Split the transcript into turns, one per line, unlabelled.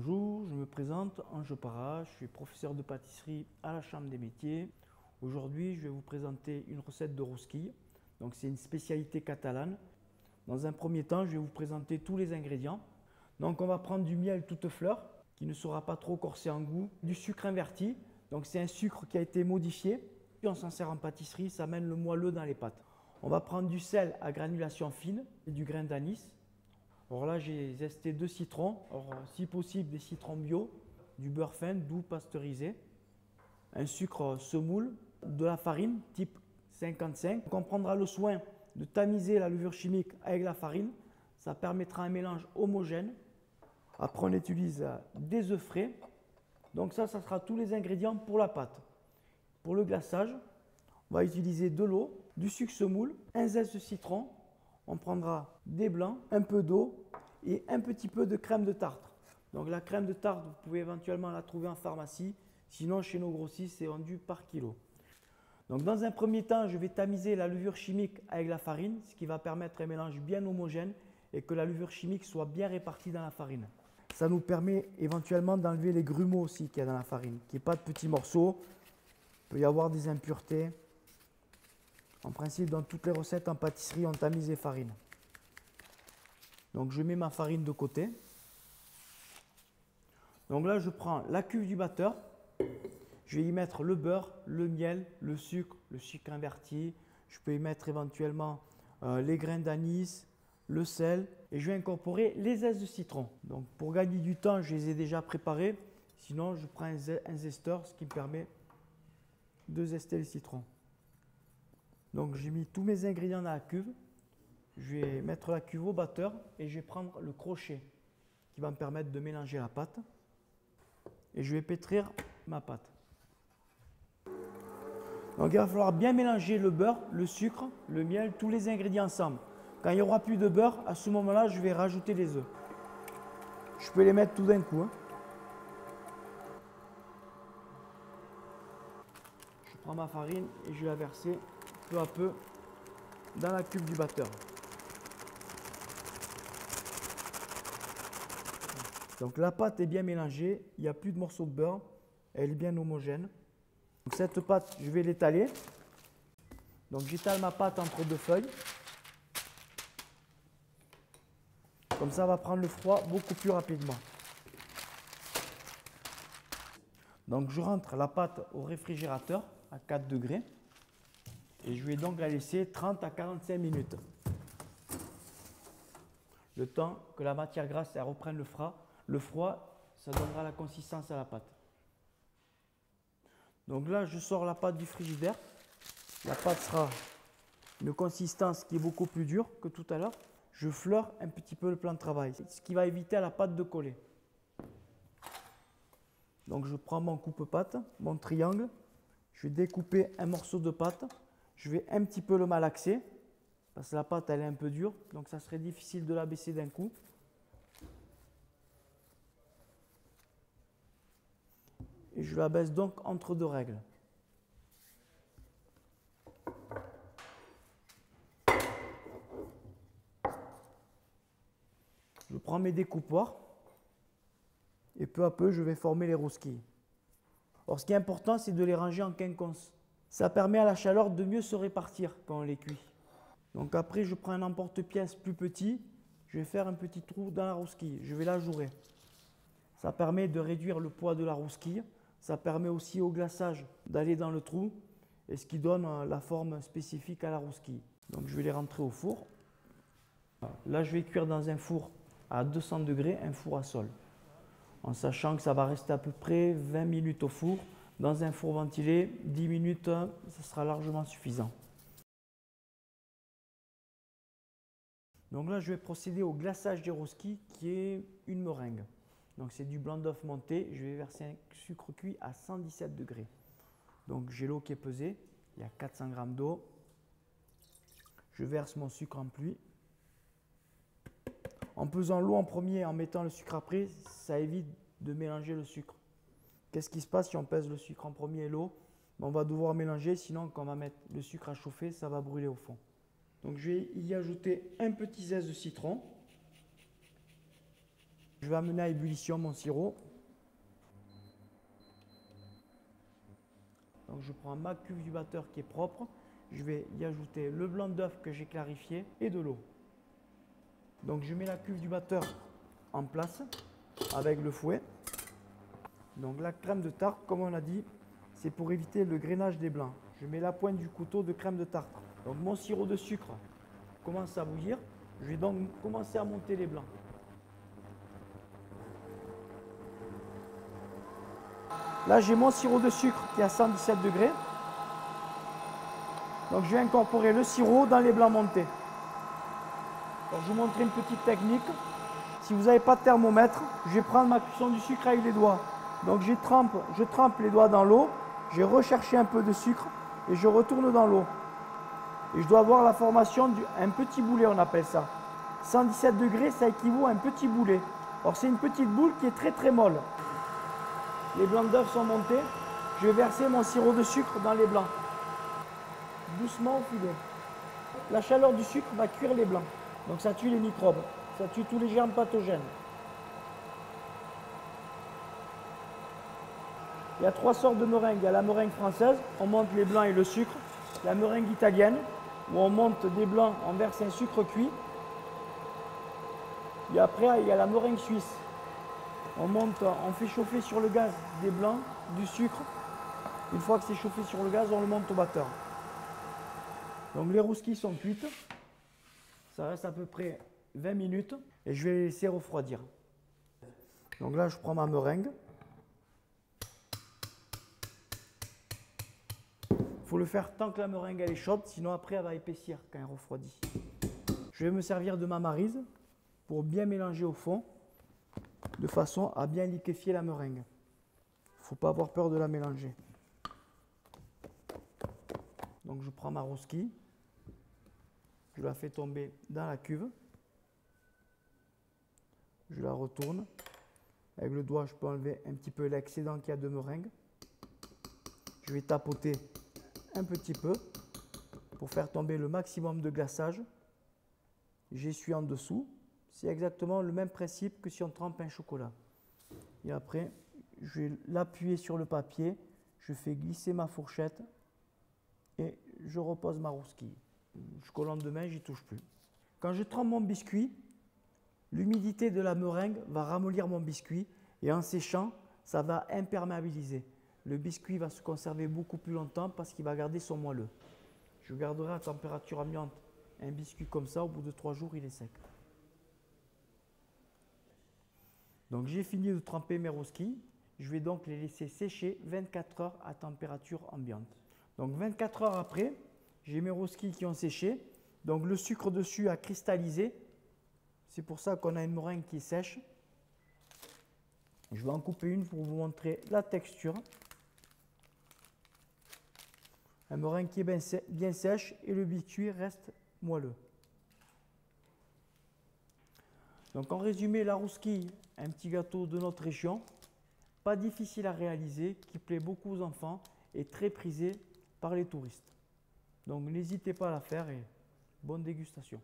Bonjour, je me présente, Ange Para, je suis professeur de pâtisserie à la Chambre des métiers. Aujourd'hui, je vais vous présenter une recette de rosquilles. Donc, c'est une spécialité catalane. Dans un premier temps, je vais vous présenter tous les ingrédients. Donc, on va prendre du miel toute fleur, qui ne sera pas trop corsé en goût, du sucre inverti. Donc, c'est un sucre qui a été modifié. Puis on s'en sert en pâtisserie, ça mène le moelleux dans les pâtes. On va prendre du sel à granulation fine et du grain d'anis. Alors là, j'ai zesté 2 citrons, alors, si possible des citrons bio, du beurre fin doux pasteurisé, un sucre semoule, de la farine type 55. Donc on prendra le soin de tamiser la levure chimique avec la farine, ça permettra un mélange homogène. Après, on utilise des œufs frais. Donc ça sera tous les ingrédients pour la pâte. Pour le glaçage, on va utiliser de l'eau, du sucre semoule, un zeste de citron. On prendra des blancs, un peu d'eau et un petit peu de crème de tarte. Donc la crème de tarte, vous pouvez éventuellement la trouver en pharmacie. Sinon, chez nos grossistes, c'est vendu par kilo. Donc dans un premier temps, je vais tamiser la levure chimique avec la farine, ce qui va permettre un mélange bien homogène et que la levure chimique soit bien répartie dans la farine. Ça nous permet éventuellement d'enlever les grumeaux aussi qu'il y a dans la farine, qu'il n'y ait pas de petits morceaux. Il peut y avoir des impuretés. En principe, dans toutes les recettes en pâtisserie, on tamise les farines. Donc, je mets ma farine de côté. Donc là, je prends la cuve du batteur. Je vais y mettre le beurre, le miel, le sucre inverti. Je peux y mettre éventuellement les grains d'anis, le sel. Et je vais incorporer les zestes de citron. Donc, pour gagner du temps, je les ai déjà préparés. Sinon, je prends un zesteur, ce qui me permet de zester les citrons. Donc j'ai mis tous mes ingrédients dans la cuve. Je vais mettre la cuve au batteur et je vais prendre le crochet qui va me permettre de mélanger la pâte. Et je vais pétrir ma pâte. Donc il va falloir bien mélanger le beurre, le sucre, le miel, tous les ingrédients ensemble. Quand il n'y aura plus de beurre, à ce moment-là, je vais rajouter les œufs. Je peux les mettre tout d'un coup. Je prends ma farine et je vais la verser peu à peu dans la cuve du batteur. Donc la pâte est bien mélangée, il n'y a plus de morceaux de beurre, elle est bien homogène. Donc cette pâte, je vais l'étaler. Donc j'étale ma pâte entre deux feuilles. Comme ça, elle va prendre le froid beaucoup plus rapidement. Donc je rentre la pâte au réfrigérateur à 4 degrés. Et je vais donc la laisser 30 à 45 minutes. Le temps que la matière grasse elle reprenne le froid, ça donnera la consistance à la pâte. Donc là, je sors la pâte du frigidaire. La pâte sera une consistance qui est beaucoup plus dure que tout à l'heure. Je fleure un petit peu le plan de travail, ce qui va éviter à la pâte de coller. Donc je prends mon coupe-pâte, mon triangle. Je vais découper un morceau de pâte. Je vais un petit peu le malaxer, parce que la pâte elle est un peu dure, donc ça serait difficile de la baisser d'un coup. Et je la baisse donc entre deux règles. Je prends mes découpoirs et peu à peu je vais former les rosquilles. Alors ce qui est important, c'est de les ranger en quinconce. Ça permet à la chaleur de mieux se répartir quand on les cuit. Donc après, je prends un emporte-pièce plus petit. Je vais faire un petit trou dans la rosquille. Je vais la jouer. Ça permet de réduire le poids de la rosquille. Ça permet aussi au glaçage d'aller dans le trou. Et ce qui donne la forme spécifique à la rosquille. Donc je vais les rentrer au four. Là, je vais cuire dans un four à 200 degrés, un four à sol. En sachant que ça va rester à peu près 20 minutes au four. Dans un four ventilé, 10 minutes, ça sera largement suffisant. Donc là, je vais procéder au glaçage des rosquilles qui est une meringue. Donc c'est du blanc d'œuf monté. Je vais verser un sucre cuit à 117 degrés. Donc j'ai l'eau qui est pesée. Il y a 400 g d'eau. Je verse mon sucre en pluie. En pesant l'eau en premier et en mettant le sucre après, ça évite de mélanger le sucre. Qu'est-ce qui se passe si on pèse le sucre en premier et l'eau? On va devoir mélanger, sinon quand on va mettre le sucre à chauffer, ça va brûler au fond. Donc je vais y ajouter un petit zeste de citron. Je vais amener à ébullition mon sirop. Donc je prends ma cuve du batteur qui est propre. Je vais y ajouter le blanc d'œuf que j'ai clarifié et de l'eau. Donc je mets la cuve du batteur en place avec le fouet. Donc la crème de tarte, comme on a dit, c'est pour éviter le grainage des blancs. Je mets la pointe du couteau de crème de tarte. Donc mon sirop de sucre commence à bouillir. Je vais donc commencer à monter les blancs. Là, j'ai mon sirop de sucre qui est à 117 degrés. Donc je vais incorporer le sirop dans les blancs montés. Donc, je vais vous montrer une petite technique. Si vous n'avez pas de thermomètre, je vais prendre ma cuisson du sucre avec les doigts. Donc je trempe les doigts dans l'eau, je vais rechercher un peu de sucre et je retourne dans l'eau. Et je dois avoir la formation d'un petit boulet, on appelle ça. 117 degrés, ça équivaut à un petit boulet. Alors c'est une petite boule qui est très très molle. Les blancs d'œufs sont montés. Je vais verser mon sirop de sucre dans les blancs. Doucement au filet. La chaleur du sucre va cuire les blancs. Donc ça tue les microbes, ça tue tous les germes pathogènes. Il y a 3 sortes de meringues. Il y a la meringue française, on monte les blancs et le sucre. La meringue italienne, où on monte des blancs, on verse un sucre cuit. Et après, il y a la meringue suisse. On fait chauffer sur le gaz des blancs, du sucre. Une fois que c'est chauffé sur le gaz, on le monte au batteur. Donc les rousquilles sont cuites. Ça reste à peu près 20 minutes et je vais les laisser refroidir. Donc là, je prends ma meringue. Il faut le faire tant que la meringue elle est chaude, sinon après elle va épaissir quand elle refroidit. Je vais me servir de ma maryse pour bien mélanger au fond, de façon à bien liquéfier la meringue. Il ne faut pas avoir peur de la mélanger. Donc je prends ma rosquille, je la fais tomber dans la cuve, je la retourne. Avec le doigt, je peux enlever un petit peu l'excédent qu'il y a de meringue. Je vais tapoter un petit peu pour faire tomber le maximum de glaçage. J'essuie en dessous. C'est exactement le même principe que si on trempe un chocolat. Et après, je vais l'appuyer sur le papier, je fais glisser ma fourchette et je repose ma rosquille. Jusqu'au lendemain, j'y touche plus. Quand je trempe mon biscuit, l'humidité de la meringue va ramollir mon biscuit et en séchant, ça va imperméabiliser. Le biscuit va se conserver beaucoup plus longtemps parce qu'il va garder son moelleux. Je garderai à température ambiante un biscuit comme ça, au bout de 3 jours, il est sec. Donc j'ai fini de tremper mes rosquilles. Je vais donc les laisser sécher 24 heures à température ambiante. Donc 24 heures après, j'ai mes rosquilles qui ont séché. Donc le sucre dessus a cristallisé. C'est pour ça qu'on a une meringue qui est sèche. Je vais en couper une pour vous montrer la texture. Un meringue qui est bien sèche et le biscuit reste moelleux. Donc en résumé, la rosquille, un petit gâteau de notre région, pas difficile à réaliser, qui plaît beaucoup aux enfants et très prisé par les touristes. Donc n'hésitez pas à la faire et bonne dégustation.